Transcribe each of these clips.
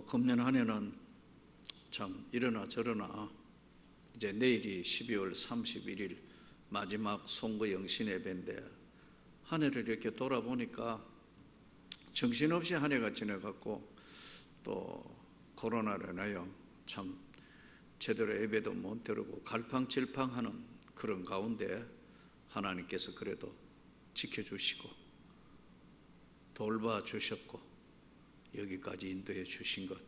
금년 한 해는 참 이러나 저러나 이제 내일이 12월 31일 마지막 송거 영신 예배인데 한 해를 이렇게 돌아보니까 정신없이 한 해가 지나갔고 또 코로나로 인하여 참 제대로 예배도 못 드리고 갈팡질팡하는 그런 가운데 하나님께서 그래도 지켜주시고 돌봐주셨고 여기까지 인도해 주신 것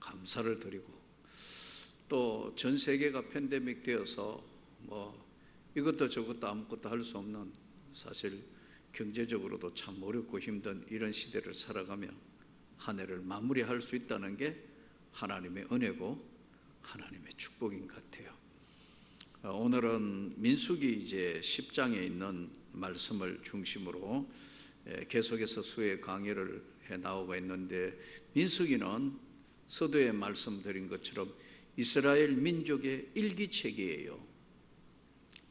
감사를 드리고, 또 전 세계가 팬데믹 되어서 이것도 저것도 아무것도 할 수 없는, 사실 경제적으로도 참 어렵고 힘든 이런 시대를 살아가며 한 해를 마무리할 수 있다는 게 하나님의 은혜고 하나님의 축복인 것 같아요. 오늘은 민수기 이제 10장에 있는 말씀을 중심으로 계속해서 수의 강의를 해 나오고 있는데, 민수기는 서두에 말씀드린 것처럼 이스라엘 민족의 일기책이에요.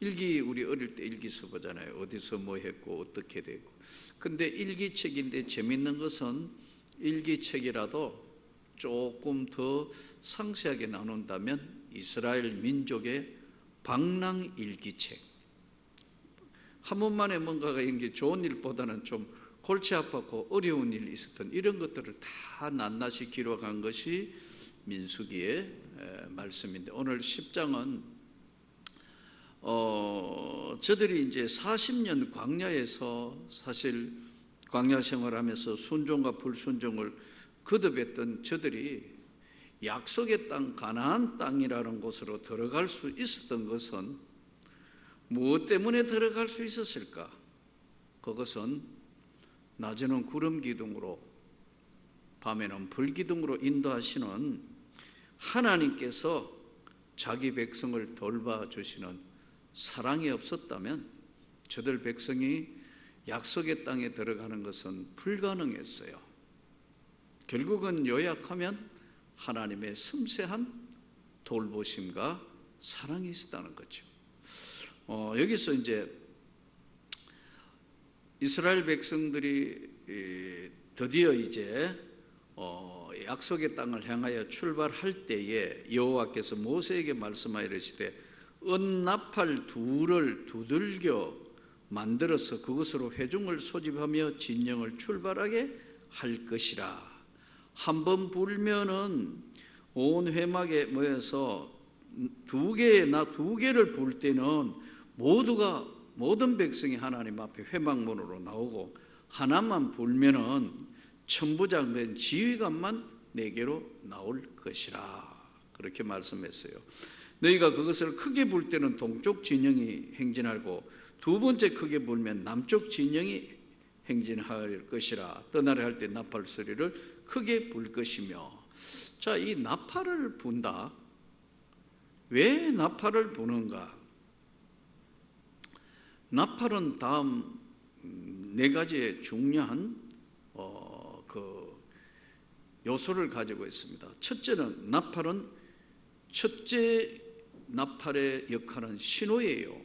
일기, 우리 어릴 때 일기 써보잖아요. 어디서 뭐 했고 어떻게 되고. 근데 일기책인데 재밌는 것은 일기책이라도 조금 더 상세하게 나눈다면 이스라엘 민족의 방랑 일기책. 한 번만에 뭔가가 이게 좋은 일보다는 좀 골치 아팠고 어려운 일이 있었던 이런 것들을 다 낱낱이 기록한 것이 민수기의 말씀인데, 오늘 10장은 저들이 이제 40년 광야에서 사실 광야 생활하면서 순종과 불순종을 거듭했던 저들이 약속의 땅 가나안 땅이라는 곳으로 들어갈 수 있었던 것은 무엇 때문에 들어갈 수 있었을까? 그것은 낮에는 구름 기둥으로 밤에는 불 기둥으로 인도하시는 하나님께서 자기 백성을 돌봐주시는 사랑이 없었다면 저들 백성이 약속의 땅에 들어가는 것은 불가능했어요. 결국은 요약하면 하나님의 섬세한 돌보심과 사랑이 있었다는 거죠. 여기서 이제 이스라엘 백성들이 드디어 이제 약속의 땅을 향하여 출발할 때에 여호와께서 모세에게 말씀하여 이르시되 은나팔 둘을 두들겨 만들어서 그것으로 회중을 소집하며 진영을 출발하게 할 것이라. 한번 불면은 온 회막에 모여서 두 개를 불 때는 모든 백성이 하나님 앞에 회막문으로 나오고, 하나만 불면은 천부장된 지휘관만 내게로 나올 것이라. 그렇게 말씀했어요. 너희가 그것을 크게 불 때는 동쪽 진영이 행진하고 두 번째 크게 불면 남쪽 진영이 행진할 것이라. 떠나려 할 때 나팔 소리를 크게 불 것이며. 자, 이 나팔을 분다. 왜 나팔을 부는가? 나팔은 다음 네 가지의 중요한 요소를 가지고 있습니다. 첫째는 첫째 나팔의 역할은 신호예요.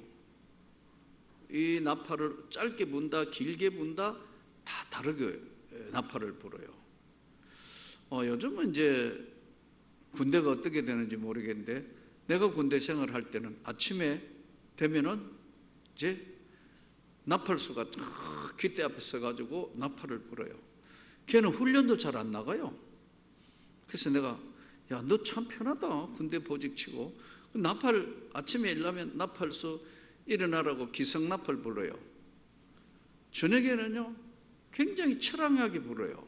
이 나팔을 짧게 분다 길게 분다 다 다르게 나팔을 불어요. 요즘은 이제 군대가 어떻게 되는지 모르겠는데, 내가 군대 생활할 때는 아침에 되면은 이제 나팔수가 귓대 앞에 서가지고 나팔을 불어요. 걔는 훈련도 잘 안 나가요. 그래서 내가, 야, 너 참 편하다. 군대 보직치고 나팔 아침에 일하면 나팔수 일어나라고 기성나팔 불러요. 저녁에는요 굉장히 처량하게 불어요.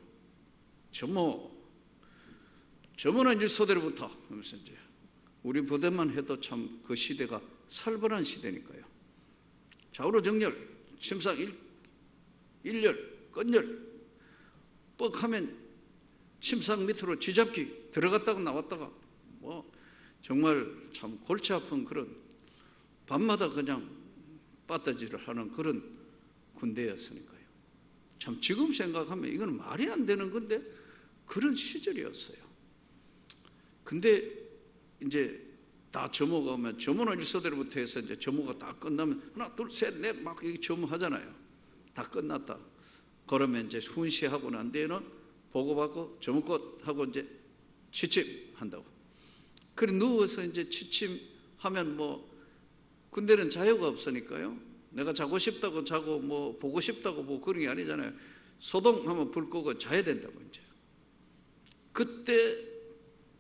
점호는 일소대로부터 하면서 이제 우리 부대만 해도 참 그 시대가 살벌한 시대니까요. 좌우로 정렬, 침상 일열, 끝열, 뻑하면 침상 밑으로 쥐잡기 들어갔다가 나왔다가 정말 참 골치 아픈 그런, 밤마다 그냥 빠따지를 하는 그런 군대였으니까요. 참 지금 생각하면 이건 말이 안 되는 건데 그런 시절이었어요. 근데 이제 다 점호가 오면, 점호는 일소대로부터 해서 이제 점호가 다 끝나면 하나 둘 셋 넷 막 점호하잖아요. 다 끝났다. 그러면 이제 훈시하고 난 뒤에는 보고받고 저먹고 하고 이제 취침한다고. 그래 누워서 이제 취침하면 뭐 군대는 자유가 없으니까요. 내가 자고 싶다고 자고 뭐 보고 싶다고 보고 그런 게 아니잖아요. 소동하면 불 끄고 자야 된다고 이제. 그때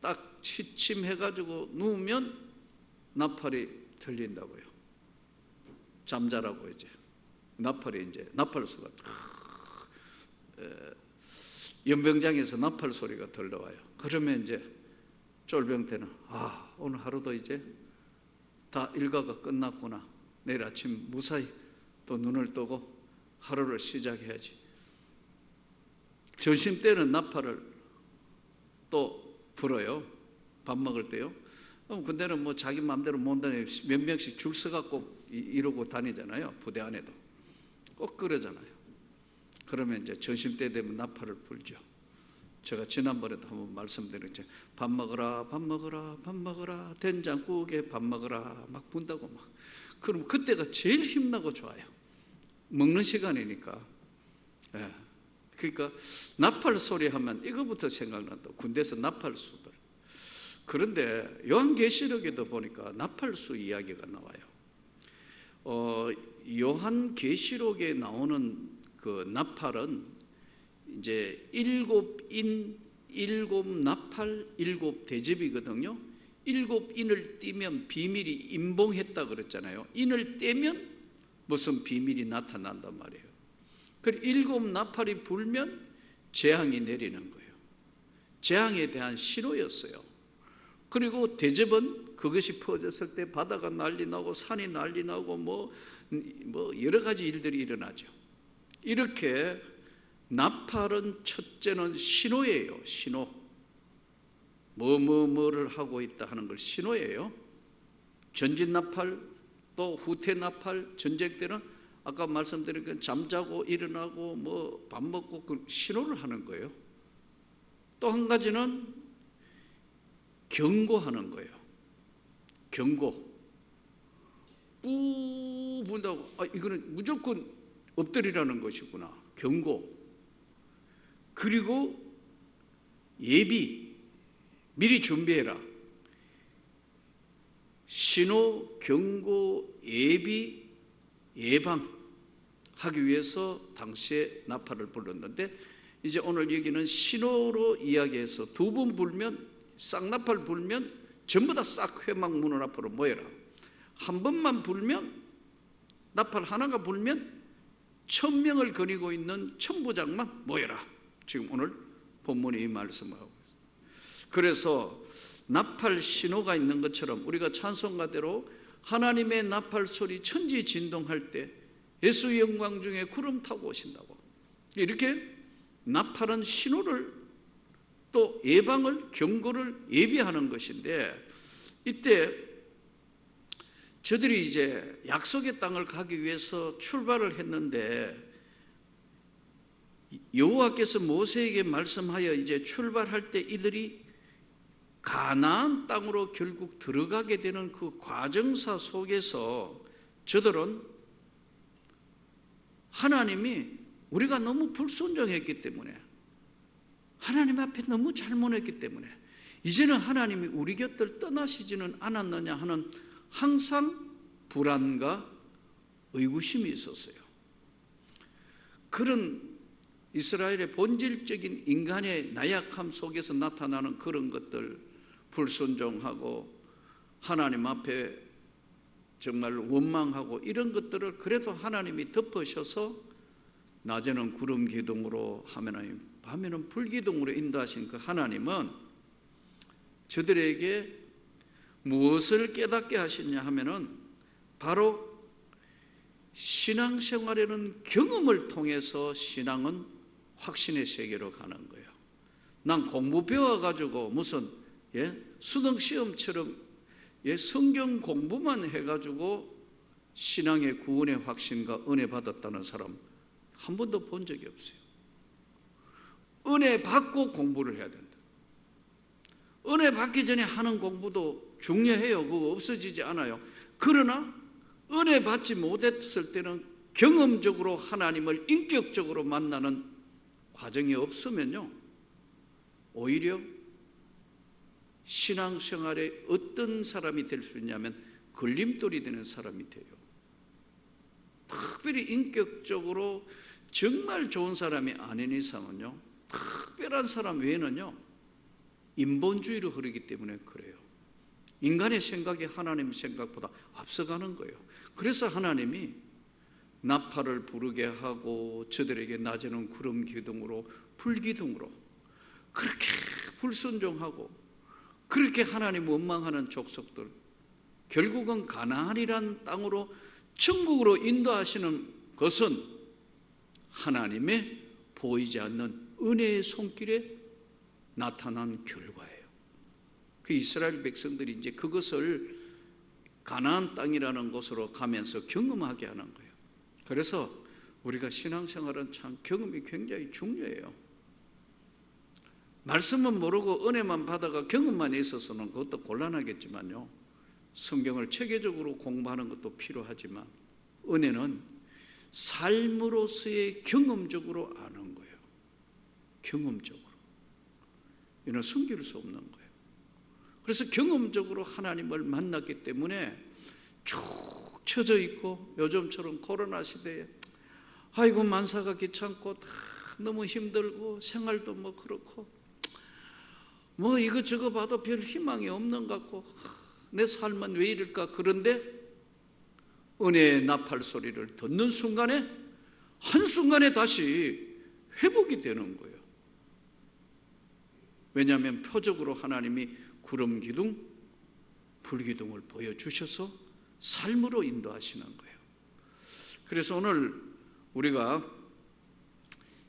딱 취침해가지고 누우면 나팔이 들린다고요. 잠자라고 이제 나팔이 이제 나팔소가 연병장에서 나팔 소리가 들려와요. 그러면 이제 쫄병 때는 오늘 하루도 이제 다 일과가 끝났구나. 내일 아침 무사히 또 눈을 뜨고 하루를 시작해야지. 점심 때는 나팔을 또 불어요. 밥 먹을 때요. 군대는 뭐 자기 마음대로 못 다니고 몇 명씩 줄 서갖고 이러고 다니잖아요. 부대 안에도 꼭 그러잖아요. 그러면 이제 점심 때 되면 나팔을 불죠. 제가 지난번에도 한번 말씀드렸죠. 밥 먹어라, 밥 먹어라, 밥 먹어라, 된장국에 밥 먹어라 막 분다고 막. 그럼 그때가 제일 힘나고 좋아요. 먹는 시간이니까. 예. 그러니까 나팔 소리 하면 이거부터 생각난다. 군대에서 나팔수들. 그런데 요한계시록에도 보니까 나팔수 이야기가 나와요. 요한계시록에 나오는 그 나팔은 이제 7인, 7나팔, 7대접이거든요. 7인을 띄면 비밀이 임봉했다 그랬잖아요. 인을 떼면 무슨 비밀이 나타난단 말이에요. 그리고 7나팔이 불면 재앙이 내리는 거예요. 재앙에 대한 신호였어요. 그리고 대접은 그것이 퍼졌을 때 바다가 난리 나고 산이 난리 나고 뭐 여러 가지 일들이 일어나죠. 이렇게 나팔은 첫째는 신호예요. 신호. 뭐를 하고 있다 하는 걸 신호예요. 전진 나팔 또 후퇴 나팔, 전쟁 때는 아까 말씀드린 그 잠자고 일어나고 뭐 밥 먹고 그 신호를 하는 거예요. 또 한 가지는 경고하는 거예요. 경고. 뿌 분다고 이거는 무조건 엎드리라는 것이구나. 경고. 그리고 예비, 미리 준비해라. 신호, 경고, 예비, 예방하기 위해서 당시에 나팔을 불렀는데 이제 오늘 여기는 신호로 이야기해서 2번 불면 쌍나팔 불면 전부 다 싹 회막 문을 앞으로 모여라. 한 번만 불면 나팔 하나가 불면 1000명을 거느리고 있는 천부장만 모여라. 지금 오늘 본문이 이 말씀을 하고 있습니다. 그래서 나팔 신호가 있는 것처럼 우리가 찬송가대로 하나님의 나팔 소리 천지 진동할 때 예수 영광 중에 구름 타고 오신다고. 이렇게 나팔은 신호를 또 예방을 경고를 예비하는 것인데 이때 저들이 이제 약속의 땅을 가기 위해서 출발을 했는데 여호와께서 모세에게 말씀하여 이제 출발할 때 이들이 가나안 땅으로 결국 들어가게 되는 그 과정사 속에서 저들은 하나님이 우리가 너무 불순종했기 때문에 하나님 앞에 너무 잘못했기 때문에 이제는 하나님이 우리 곁을 떠나시지는 않았느냐 하는 항상 불안과 의구심이 있었어요. 그런 이스라엘의 본질적인 인간의 나약함 속에서 나타나는 그런 것들, 불순종하고 하나님 앞에 정말 원망하고 이런 것들을 그래도 하나님이 덮으셔서 낮에는 구름 기둥으로 밤에는 불 기둥으로 인도하신 그 하나님은 저들에게 무엇을 깨닫게 하시냐 하면은 바로 신앙생활에는 경험을 통해서 신앙은 확신의 세계로 가는 거예요. 난 공부 배워가지고 무슨 수능 시험처럼 성경 공부만 해가지고 신앙의 구원의 확신과 은혜 받았다는 사람 한 번도 본 적이 없어요. 은혜 받고 공부를 해야 된다. 은혜 받기 전에 하는 공부도 중요해요. 그거 없어지지 않아요. 그러나 은혜 받지 못했을 때는 경험적으로 하나님을 인격적으로 만나는 과정이 없으면요 오히려 신앙생활에 어떤 사람이 될 수 있냐면 걸림돌이 되는 사람이 돼요. 특별히 인격적으로 정말 좋은 사람이 아닌 이상은요, 특별한 사람 외에는요, 인본주의로 흐르기 때문에 그래요. 인간의 생각이 하나님의 생각보다 앞서가는 거예요. 그래서 하나님이 나팔을 부르게 하고 저들에게 낮에는 구름 기둥으로 불기둥으로 그렇게 불순종하고 그렇게 하나님 원망하는 족속들, 결국은 가나안이란 땅으로 천국으로 인도하시는 것은 하나님의 보이지 않는 은혜의 손길에 나타난 결과예요. 그 이스라엘 백성들이 이제 그것을 가나안 땅이라는 곳으로 가면서 경험하게 하는 거예요. 그래서 우리가 신앙생활은 참 경험이 굉장히 중요해요. 말씀은 모르고 은혜만 받아가 경험만 있어서는 그것도 곤란하겠지만요, 성경을 체계적으로 공부하는 것도 필요하지만 은혜는 삶으로서의 경험적으로 아는 거예요. 경험적으로. 이는 숨길 수 없는 거예요. 그래서 경험적으로 하나님을 만났기 때문에 쭉 처져 있고, 요즘처럼 코로나 시대에 아이고 만사가 귀찮고 너무 힘들고 생활도 뭐 그렇고 뭐 이거저거 봐도 별 희망이 없는 것 같고 내 삶은 왜 이럴까. 그런데 은혜의 나팔 소리를 듣는 순간에 한순간에 다시 회복이 되는 거예요. 왜냐하면 표적으로 하나님이 구름 기둥, 불기둥을 보여주셔서 삶으로 인도하시는 거예요. 그래서 오늘 우리가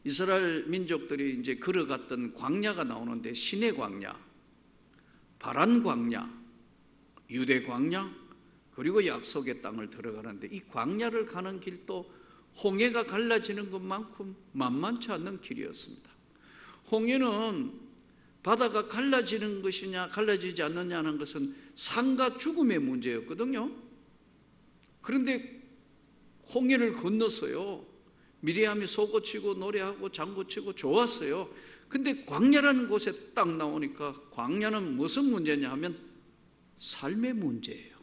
이스라엘 민족들이 이제 걸어갔던 광야가 나오는데, 시내 광야, 바란 광야, 유대 광야, 그리고 약속의 땅을 들어가는데, 이 광야를 가는 길도 홍해가 갈라지는 것만큼 만만치 않는 길이었습니다. 홍해는 바다가 갈라지는 것이냐 갈라지지 않느냐는 것은 삶과 죽음의 문제였거든요. 그런데 홍해를 건너서요, 미리암이 소고치고 노래하고 장구치고 좋았어요. 근데 광야라는 곳에 딱 나오니까 광야는 무슨 문제냐 하면 삶의 문제예요.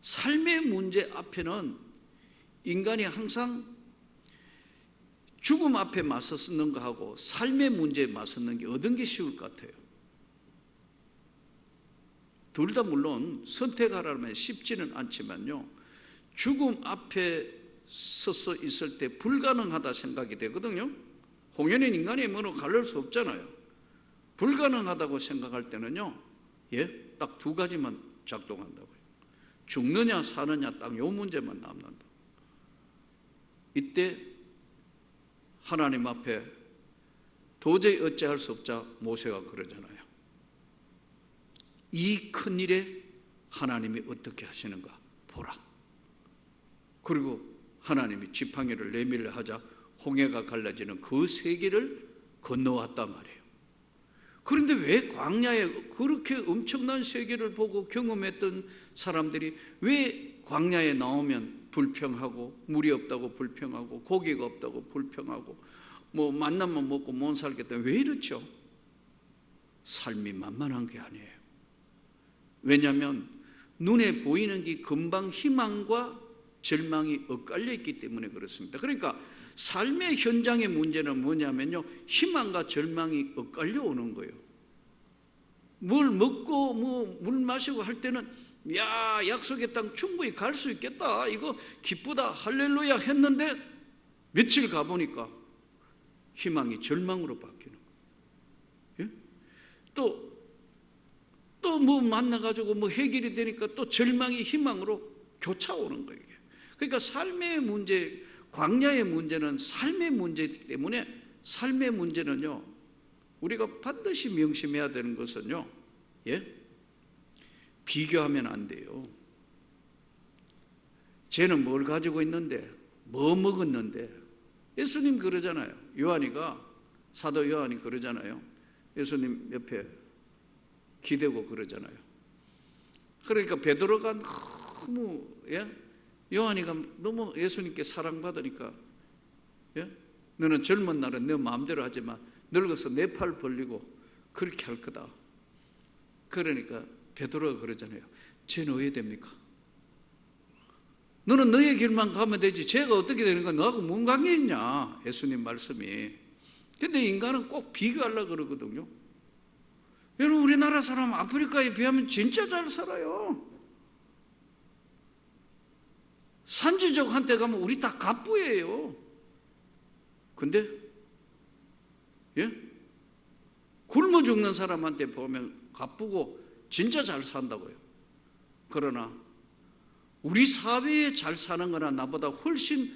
삶의 문제 앞에는 인간이 항상 죽음 앞에 맞섰는 거하고 삶의 문제에 맞섰는 게 어떤 게 쉬울 것 같아요? 둘 다 물론 선택하라면 쉽지는 않지만요, 죽음 앞에 서서 있을 때 불가능하다 생각이 되거든요. 홍해는 인간의 뭐로 가를 수 없잖아요. 불가능하다고 생각할 때는요, 딱 두 가지만 작동한다고요. 죽느냐 사느냐 딱 요 문제만 남는다. 이때 하나님 앞에 도저히 어찌할 수 없자 모세가 그러잖아요. 이 큰일에 하나님이 어떻게 하시는가 보라. 그리고 하나님이 지팡이를 내밀려 하자 홍해가 갈라지는 그 세계를 건너왔단 말이에요. 그런데 왜 광야에 그렇게 엄청난 세계를 보고 경험했던 사람들이 왜 광야에 나오면 불평하고, 물이 없다고 불평하고, 고기가 없다고 불평하고, 뭐 만나면 먹고 못 살겠다, 왜 이렇죠? 삶이 만만한 게 아니에요. 왜냐하면 눈에 보이는 게 금방 희망과 절망이 엇갈려 있기 때문에 그렇습니다. 그러니까 삶의 현장의 문제는 뭐냐면요, 희망과 절망이 엇갈려 오는 거예요. 뭘 먹고 뭐 물 마시고 할 때는 야, 약속의 땅 충분히 갈 수 있겠다, 이거 기쁘다, 할렐루야 했는데 며칠 가보니까 희망이 절망으로 바뀌는 거예요. 또 뭐 만나가지고 뭐 해결이 되니까 또 절망이 희망으로 교차오는 거예요. 그러니까 삶의 문제, 광야의 문제는 삶의 문제이기 때문에, 삶의 문제는요, 우리가 반드시 명심해야 되는 것은요, 비교하면 안 돼요. 쟤는 뭘 가지고 있는데, 뭐 먹었는데. 예수님 그러잖아요. 사도 요한이 그러잖아요. 예수님 옆에 기대고 그러잖아요. 그러니까 베드로가 너무 요한이가 너무 예수님께 사랑받으니까 너는 젊은 날은 너 마음대로 하지만 늙어서 내 팔 벌리고 그렇게 할 거다. 그러니까 베드로가 그러잖아요. 쟤는 왜 됩니까? 너는 너의 길만 가면 되지 쟤가 어떻게 되는 거야? 너하고 뭔 관계 있냐? 예수님 말씀이. 근데 인간은 꼭 비교하려고 그러거든요. 여러분, 우리나라 사람 아프리카에 비하면 진짜 잘 살아요. 산지족한테 가면 우리 다 갑부예요. 근데 굶어 죽는 사람한테 보면 갑부고 진짜 잘 산다고요. 그러나 우리 사회에 잘 사는 거나 나보다 훨씬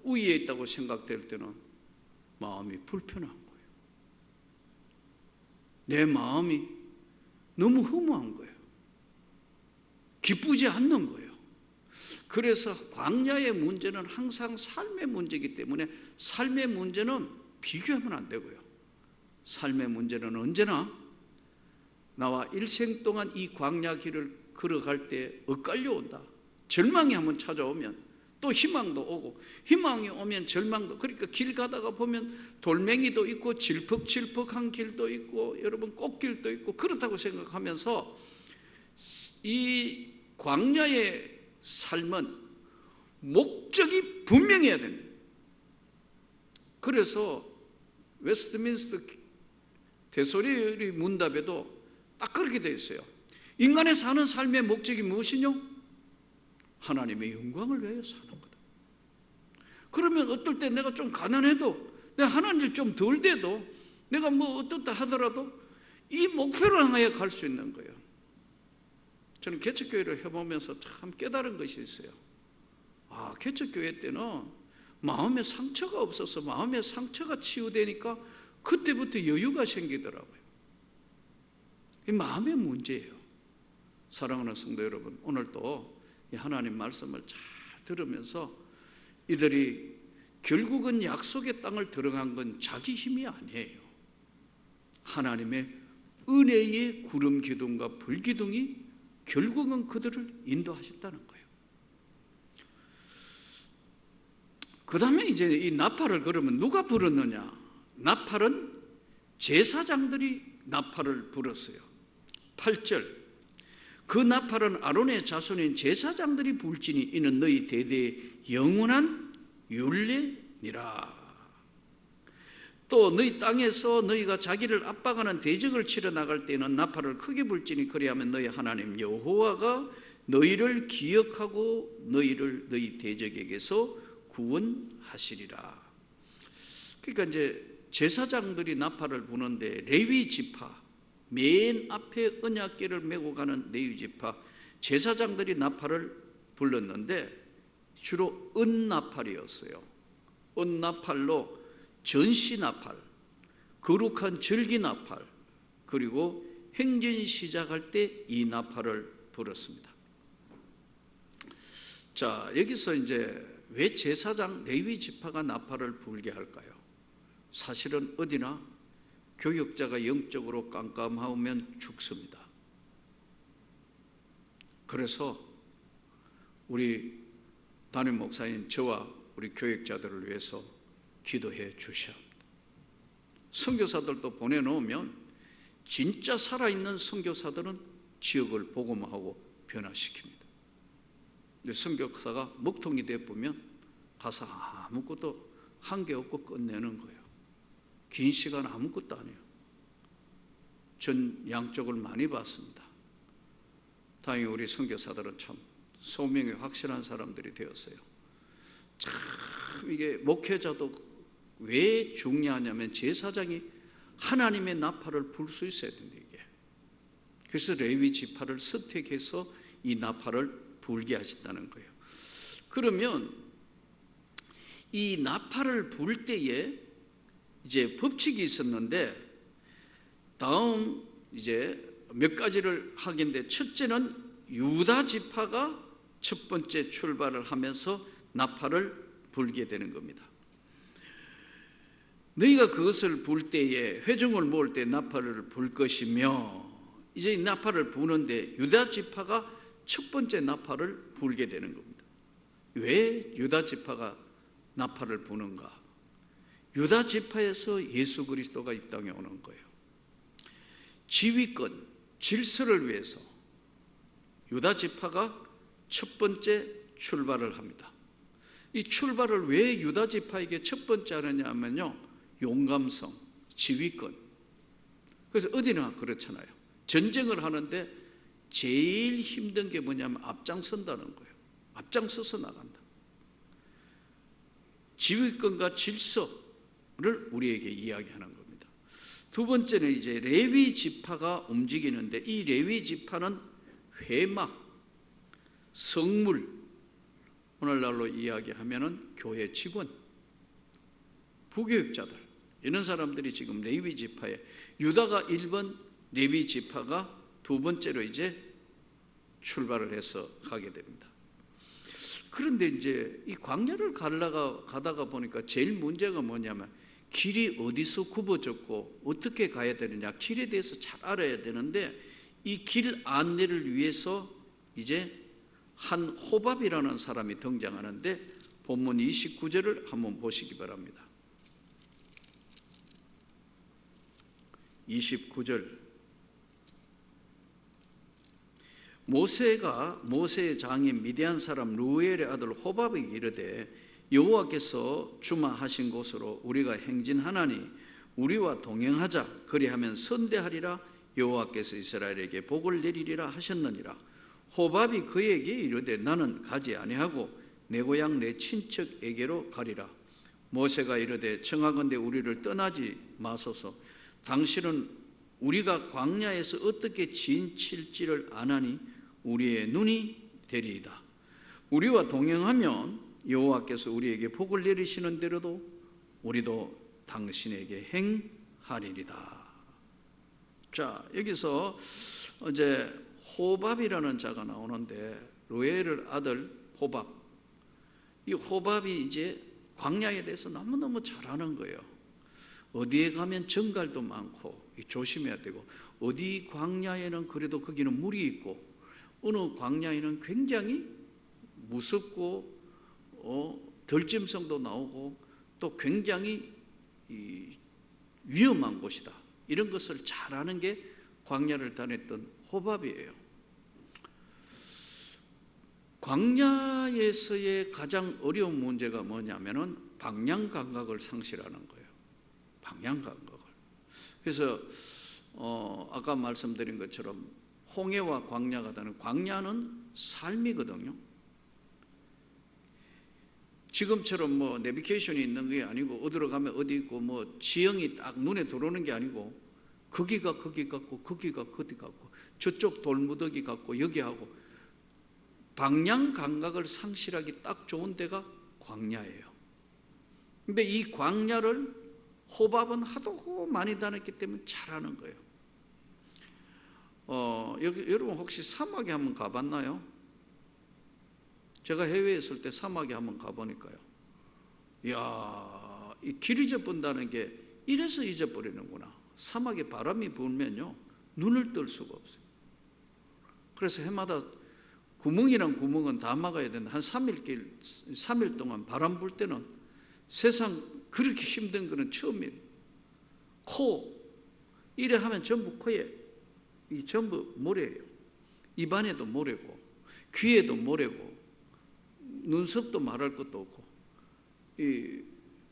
우위에 있다고 생각될 때는 마음이 불편한 거예요. 내 마음이 너무 허무한 거예요. 기쁘지 않는 거예요. 그래서 광야의 문제는 항상 삶의 문제이기 때문에 삶의 문제는 비교하면 안 되고요. 삶의 문제는 언제나 나와 일생 동안 이 광야 길을 걸어갈 때 엇갈려 온다. 절망이 한번 찾아오면 또 희망도 오고, 희망이 오면 절망도. 그러니까 길 가다가 보면 돌멩이도 있고 질퍽질퍽한 길도 있고 여러분 꽃길도 있고 그렇다고 생각하면서 이 광야의 삶은 목적이 분명해야 됩니다. 그래서 웨스트민스터 대소리 문답에도 딱 그렇게 되어 있어요. 인간의 사는 삶의 목적이 무엇이뇨? 하나님의 영광을 위하여 사는 거다. 그러면 어떨 때 내가 좀 가난해도, 내가 하나님 일 좀 덜 돼도, 내가 뭐 어떻다 하더라도 이 목표를 향하여 갈 수 있는 거예요. 저는 개척교회를 해보면서 참 깨달은 것이 있어요. 개척교회 때는 마음에 상처가 없어서 마음의 상처가 치유되니까 그때부터 여유가 생기더라고요. 이 마음의 문제예요. 사랑하는 성도 여러분, 오늘도 이 하나님 말씀을 잘 들으면서 이들이 결국은 약속의 땅을 들어간 건 자기 힘이 아니에요. 하나님의 은혜의 구름 기둥과 불 기둥이 결국은 그들을 인도하셨다는 거예요. 그 다음에 이제 이 나팔을 그러면 누가 불었느냐? 나팔은 제사장들이 나팔을 불었어요. 8절, 그 나팔은 아론의 자손인 제사장들이 불지니 이는 너희 대대의 영원한 율례니라. 또 너희 땅에서 너희가 자기를 압박하는 대적을 치러 나갈 때는 나팔을 크게 불지니 그리하면 너희 하나님 여호와가 너희를 기억하고 너희를 너희 대적에게서 구원하시리라. 그러니까 이제 제사장들이 나팔을 부는데 레위 지파, 맨 앞에 언약궤를 메고 가는 레위 지파 제사장들이 나팔을 불렀는데 주로 은나팔이었어요. 은나팔로 전시나팔, 거룩한 절기나팔, 그리고 행진 시작할 때 이 나팔을 불었습니다. 자, 여기서 이제 왜 제사장 레위 지파가 나팔을 불게 할까요? 사실은 어디나 교역자가 영적으로 깜깜하면 죽습니다. 그래서 우리 담임 목사인 저와 우리 교역자들을 위해서 기도해 주셔야 합니다. 선교사들도 보내놓으면 진짜 살아있는 선교사들은 지역을 복음화하고 변화시킵니다. 근데 선교사가 먹통이 되어보면 가서 아무것도 한 게 없고 끝내는 거예요. 긴 시간 아무것도 안 해요. 전 양쪽을 많이 봤습니다. 다행히 우리 선교사들은 참 소명이 확실한 사람들이 되었어요. 참 이게 목회자도 왜 중요하냐면 제사장이 하나님의 나팔을 불 수 있어야 된다, 이게. 그래서 레위 지파를 선택해서 이 나팔을 불게 하신다는 거예요. 그러면 이 나팔을 불 때에 이제 법칙이 있었는데 다음 이제 몇 가지를 하겠는데, 첫째는 유다 지파가 첫 번째 출발을 하면서 나팔을 불게 되는 겁니다. 너희가 그것을 불 때에 회중을 모을 때 나팔을 불 것이며, 이제 이 나팔을 부는데 유다 지파가 첫 번째 나팔을 불게 되는 겁니다. 왜 유다 지파가 나팔을 부는가? 유다 지파에서 예수 그리스도가 이 땅에 오는 거예요. 지위권, 질서를 위해서 유다 지파가 첫 번째 출발을 합니다. 이 출발을 왜 유다 지파에게 첫 번째 하느냐면요, 용감성, 지위권. 그래서 어디나 그렇잖아요. 전쟁을 하는데 제일 힘든 게 뭐냐면 앞장선다는 거예요. 앞장서서 나간다. 지휘권과 질서를 우리에게 이야기하는 겁니다. 두 번째는 이제 레위 지파가 움직이는데, 이 레위 지파는 회막, 성물, 오늘날로 이야기하면은 교회 직원, 부교육자들, 이런 사람들이 지금 레위 지파에, 유다가 1번, 레위 지파가 두 번째로 이제 출발을 해서 가게 됩니다. 그런데 이제 이 광야를 가다가 보니까 제일 문제가 뭐냐면, 길이 어디서 굽어졌고 어떻게 가야 되느냐, 길에 대해서 잘 알아야 되는데, 이 길 안내를 위해서 이제 한 호밥이라는 사람이 등장하는데, 본문 29절을 한번 보시기 바랍니다. 29절. 모세의 장인 미디안 사람 루엘의 아들 호밥에게 이르되, 여호와께서 주마하신 곳으로 우리가 행진하나니 우리와 동행하자. 그리하면 선대하리라. 여호와께서 이스라엘에게 복을 내리리라 하셨느니라. 호밥이 그에게 이르되, 나는 가지 아니하고 내 고향 내 친척에게로 가리라. 모세가 이르되, 청하건대 우리를 떠나지 마소서. 당신은 우리가 광야에서 어떻게 진칠지를 아나니 우리의 눈이 되리이다. 우리와 동행하면 여호와께서 우리에게 복을 내리시는 대로도 우리도 당신에게 행하리이다. 자, 여기서 이제 호밥이라는 자가 나오는데, 루엘의 아들 호밥. 이 호밥이 이제 광야에 대해서 너무너무 잘 아는 거예요. 어디에 가면 정갈도 많고 조심해야 되고, 어디 광야에는 그래도 거기는 물이 있고, 어느 광야에는 굉장히 무섭고 덜짐승도 나오고 또 굉장히 위험한 곳이다. 이런 것을 잘 아는 게 광야를 다녔던 호밥이에요. 광야에서의 가장 어려운 문제가 뭐냐면은 방향 감각을 상실하는 거예요. 방향 감각을. 그래서 아까 말씀드린 것처럼 홍해와 광야가 다른, 광야는 삶이거든요. 지금처럼 뭐 내비게이션이 있는 게 아니고, 어디로 가면 어디 있고 뭐 지형이 딱 눈에 들어오는 게 아니고, 거기가 거기 같고 거기가 거기 같고 저쪽 돌무더기 같고 여기 하고, 방향 감각을 상실하기 딱 좋은 데가 광야예요. 근데 이 광야를 호밥은 하도 많이 다녔기 때문에 잘하는 거예요. 여러분 혹시 사막에 한번 가봤나요? 제가 해외에 있을 때 사막에 한번 가보니까요, 이야, 이 길 잊어본다는 게 이래서 잊어버리는구나. 사막에 바람이 불면요, 눈을 뜰 수가 없어요. 그래서 해마다 구멍이란 구멍은 다 막아야 된다. 한 3일 동안 바람 불 때는 세상 그렇게 힘든 거는 처음이에요. 코, 이래 하면 전부 코에 이 전부 모래예요. 입안에도 모래고 귀에도 모래고 눈썹도 말할 것도 없고,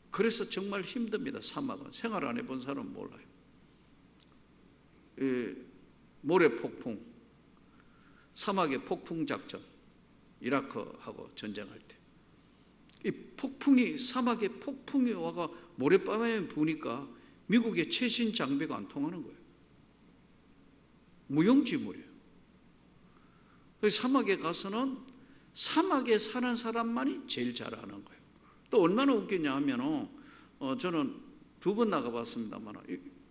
그래서 정말 힘듭니다. 사막은 생활 안 해본 사람은 몰라요. 모래 폭풍, 사막의 폭풍 작전, 이라크하고 전쟁할 때 이 폭풍이, 사막에 폭풍이 와가 모래바람에 부니까 미국의 최신 장비가 안 통하는 거예요. 무용지물이에요. 사막에 가서는 사막에 사는 사람만이 제일 잘 아는 거예요. 또 얼마나 웃기냐 하면 저는 2번 나가봤습니다만,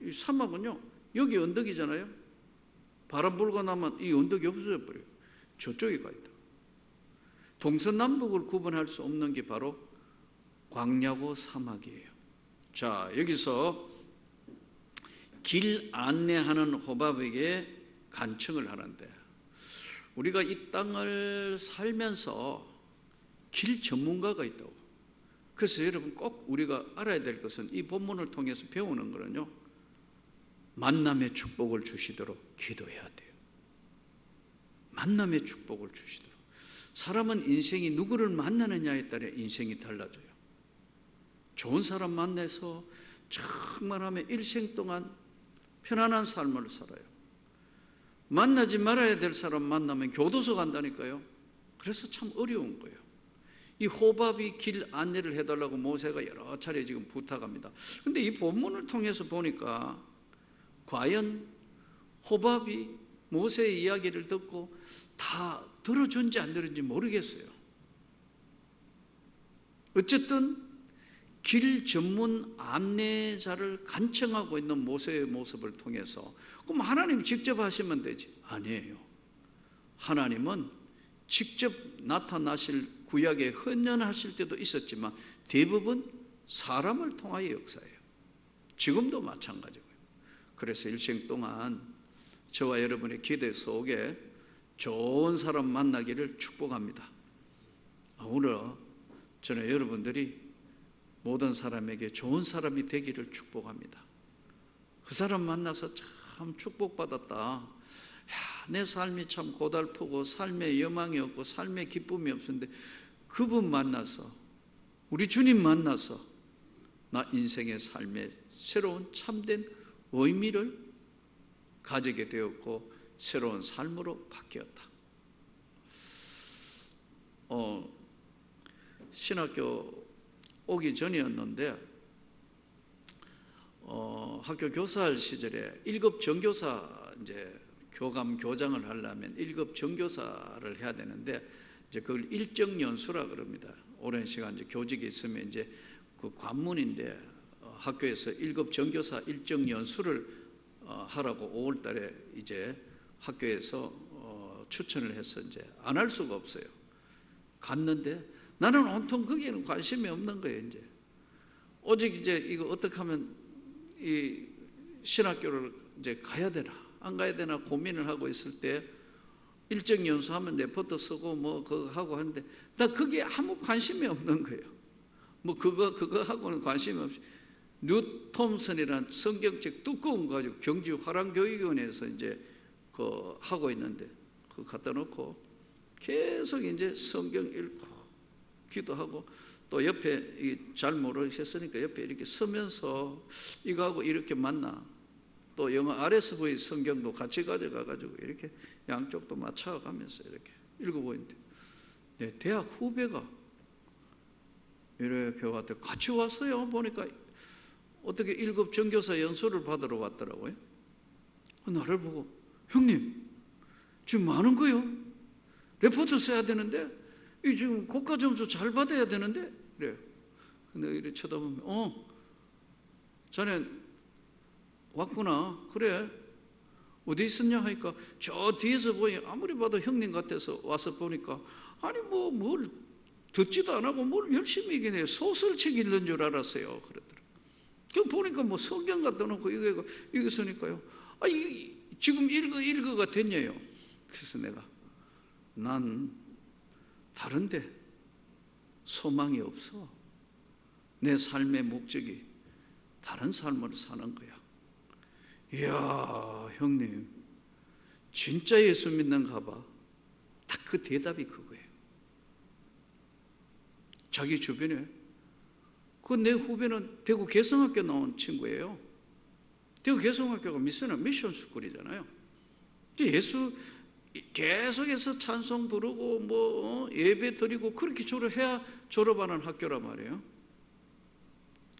이 사막은요, 여기 언덕이잖아요. 바람 불고 나면 이 언덕이 없어져 버려요. 저쪽에 가 있다. 동서남북을 구분할 수 없는 게 바로 광야고 사막이에요. 자, 여기서 길 안내하는 호밥에게 간청을 하는데, 우리가 이 땅을 살면서 길 전문가가 있다고. 그래서 여러분 꼭 우리가 알아야 될 것은 이 본문을 통해서 배우는 거는요, 만남의 축복을 주시도록 기도해야 돼요. 만남의 축복을 주시도록. 사람은 인생이 누구를 만나느냐에 따라 인생이 달라져요. 좋은 사람 만나서 정말 하면 일생 동안 편안한 삶을 살아요. 만나지 말아야 될 사람 만나면 교도소 간다니까요. 그래서 참 어려운 거예요. 이 호밥이 길 안내를 해달라고 모세가 여러 차례 지금 부탁합니다. 그런데 이 본문을 통해서 보니까 과연 호밥이 모세의 이야기를 듣고 다 들어준지 안 들은지 모르겠어요. 어쨌든 길 전문 안내자를 간청하고 있는 모세의 모습을 통해서, 그럼 하나님 직접 하시면 되지? 아니에요. 하나님은 직접 나타나실 구약에 헌연하실 때도 있었지만 대부분 사람을 통하여 역사해요. 지금도 마찬가지고요. 그래서 일생 동안 저와 여러분의 기대 속에 좋은 사람 만나기를 축복합니다. 오늘 저는 여러분들이 모든 사람에게 좋은 사람이 되기를 축복합니다. 그 사람 만나서 참 축복받았다. 내 삶이 참 고달프고 삶에 여망이 없고 삶에 기쁨이 없었는데 그분 만나서, 우리 주님 만나서 나 인생의 삶에 새로운 참된 의미를 가지게 되었고 새로운 삶으로 바뀌었다. 신학교 오기 전이었는데 학교 교사할 시절에 1급 정교사 이제 교감 교장을 하려면 1급 정교사를 해야 되는데 이제 그걸 일정 연수라 그럽니다. 오랜 시간 이제 교직이 있으면 이제 그 관문인데 학교에서 1급 정교사 일정 연수를 하라고 5월 달에 이제 학교에서 추천을 해서 이제 안 할 수가 없어요. 갔는데 나는 온통 거기에는 관심이 없는 거예요. 이제 오직 이제 이거 어떻게 하면 이 신학교를 이제 가야 되나 안 가야 되나 고민을 하고 있을 때 일정 연수하면 레포트 쓰고 뭐 그거 하고 하는데 나 거기에 아무 관심이 없는 거예요. 뭐 그거 하고는 관심이 없이 뉴 톰슨이라는 성경책 두꺼운 거 가지고 경주 화랑교육원에서 이제 그 하고 있는데 그거 갖다 놓고 계속 이제 성경 읽고 기도하고 또 옆에 잘 모르셨으니까 옆에 이렇게 서면서 이거하고 이렇게 만나 또 영어 RSV 성경도 같이 가져가가지고 이렇게 양쪽도 맞춰가면서 이렇게 읽어보는데 내 대학 후배가 이렇게 왔더니 같이 왔어요. 보니까 어떻게 1급 정교사 연수를 받으러 왔더라고요. 나를 보고 형님 지금 뭐 하는 거요? 레포트 써야 되는데 이 지금 고가 점수 잘 받아야 되는데 그래요. 근데 이렇게 쳐다보면 자네 왔구나. 그래 어디 있었냐 하니까 저 뒤에서 보니 아무리 봐도 형님 같아서 와서 보니까 아니 뭐 뭘 듣지도 안 하고 뭘 열심히 얘기해. 소설책 읽는 줄 알았어요. 그러더라고요. 그 보니까 뭐 성경 갖다 놓고 이거 쓰니까요. 지금 읽어가 됐냐요. 그래서 내가 난 다른데 소망이 없어. 내 삶의 목적이 다른 삶을 사는 거야. 이야 형님 진짜 예수 믿는가 봐. 딱 그 대답이 그거예요. 자기 주변에 그 내 후배는 대구 개성학교 나온 친구예요. 대구 개성학교가 미션 스쿨이잖아요. 예수 계속해서 찬송 부르고 뭐 예배 드리고 그렇게 졸업해야 졸업하는 학교란 말이에요.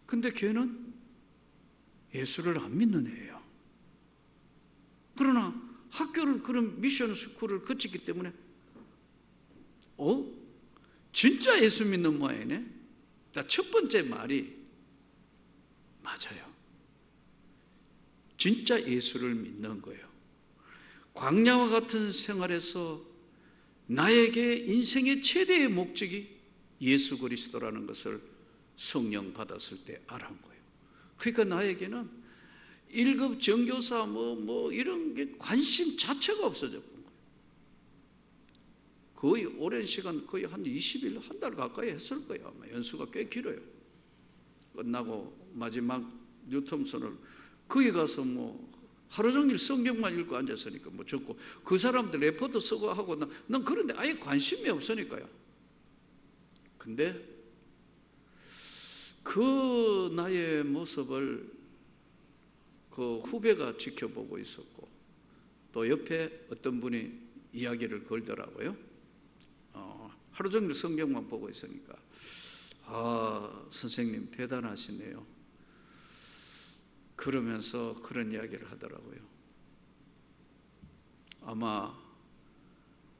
근데 걔는 예수를 안 믿는 애예요. 그러나 학교를 그런 미션 스쿨을 거쳤기 때문에 진짜 예수 믿는 모양이네. 자, 첫 번째 말이 맞아요. 진짜 예수를 믿는 거예요. 광야와 같은 생활에서 나에게 인생의 최대의 목적이 예수 그리스도라는 것을 성령 받았을 때 알은 거예요. 그러니까 나에게는 1급 정교사 뭐 이런 게 관심 자체가 없어졌던 거예요. 거의 오랜 시간, 거의 한 20일, 한 달 가까이 했을 거예요. 아마 연수가 꽤 길어요. 끝나고 마지막 뉴텀슨을 거기 가서 뭐 하루 종일 성경만 읽고 앉았으니까 뭐 적고, 그 사람들 레포트 쓰고 하고 난 그런데 아예 관심이 없으니까요. 근데 그 나의 모습을 그 후배가 지켜보고 있었고, 또 옆에 어떤 분이 이야기를 걸더라고요. 하루 종일 성경만 보고 있으니까, 선생님 대단하시네요. 그러면서 그런 이야기를 하더라고요. 아마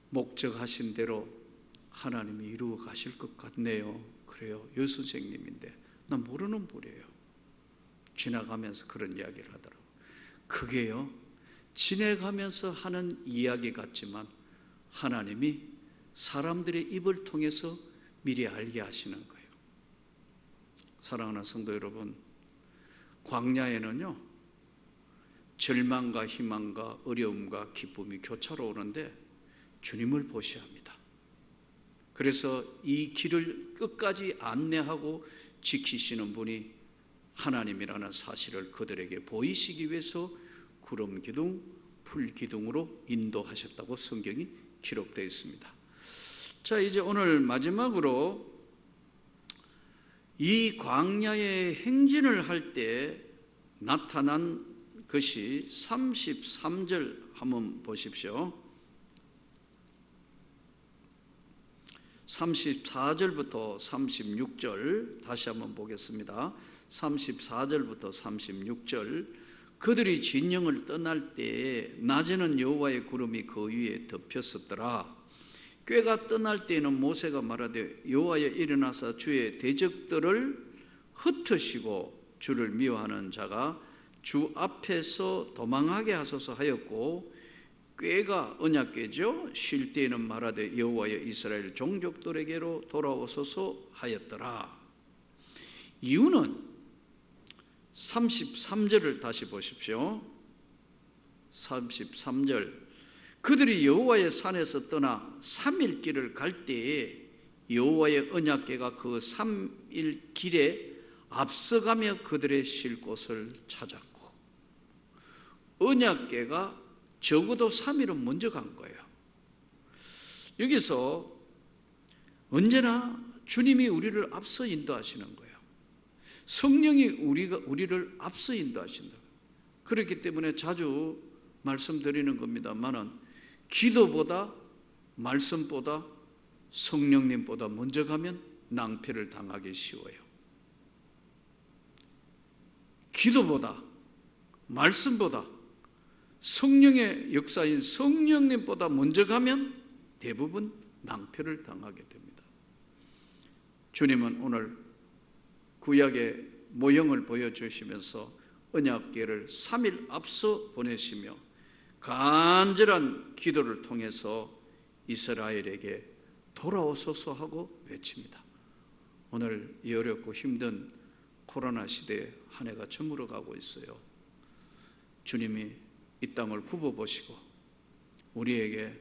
목적하신 대로 하나님이 이루어 가실 것 같네요. 그래요. 여 선생님인데 난 모르는 분이에요. 지나가면서 그런 이야기를 하더라고요. 그게요, 지내가면서 하는 이야기 같지만 하나님이 사람들의 입을 통해서 미리 알게 하시는 거예요. 사랑하는 성도 여러분, 광야에는요, 절망과 희망과 어려움과 기쁨이 교차로 오는데 주님을 보셔야 합니다. 그래서 이 길을 끝까지 안내하고 지키시는 분이 하나님이라는 사실을 그들에게 보이시기 위해서 구름 기둥, 풀 기둥으로 인도하셨다고 성경이 기록되어 있습니다. 자, 이제 오늘 마지막으로 이 광야의 행진을 할 때 나타난 것이 33절 한번 보십시오. 34절부터 36절 다시 한번 보겠습니다. 34절부터 36절. 그들이 진영을 떠날 때에 낮에는 여호와의 구름이 그 위에 덮였었더라. 꾀가 떠날 때에는 모세가 말하되 여호와여 일어나사 주의 대적들을 흩으시고 주를 미워하는 자가 주 앞에서 도망하게 하소서 하였고, 꾀가 언약궤죠. 쉴 때에는 말하되 여호와여 이스라엘 종족들에게로 돌아오소서 하였더라. 이유는 33절을 다시 보십시오. 33절. 그들이 여호와의 산에서 떠나 3일 길을 갈 때에 여호와의 언약궤가 그 3일 길에 앞서가며 그들의 쉴 곳을 찾았고, 언약궤가 적어도 3일은 먼저 간 거예요. 여기서 언제나 주님이 우리를 앞서 인도하시는 거예요. 성령이 우리를 앞서 인도하신다. 그렇기 때문에 자주 말씀드리는 겁니다만은, 기도보다 말씀보다 성령님보다 먼저 가면 낭패를 당하기 쉬워요. 기도보다 말씀보다 성령의 역사인 성령님보다 먼저 가면 대부분 낭패를 당하게 됩니다. 주님은 오늘 구약의 모형을 보여주시면서 언약궤를 3일 앞서 보내시며 간절한 기도를 통해서 이스라엘에게 돌아오소서 하고 외칩니다. 오늘 이 어렵고 힘든 코로나 시대에 한 해가 저물어 가고 있어요. 주님이 이 땅을 굽어보시고 우리에게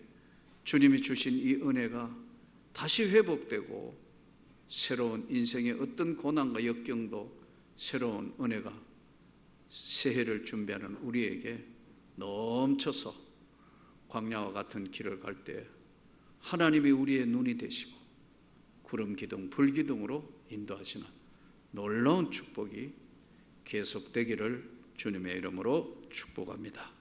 주님이 주신 이 은혜가 다시 회복되고, 새로운 인생의 어떤 고난과 역경도 새로운 은혜가 새해를 준비하는 우리에게 넘쳐서 광야와 같은 길을 갈 때 하나님이 우리의 눈이 되시고 구름 기둥, 불 기둥으로 인도하시는 놀라운 축복이 계속되기를 주님의 이름으로 축복합니다.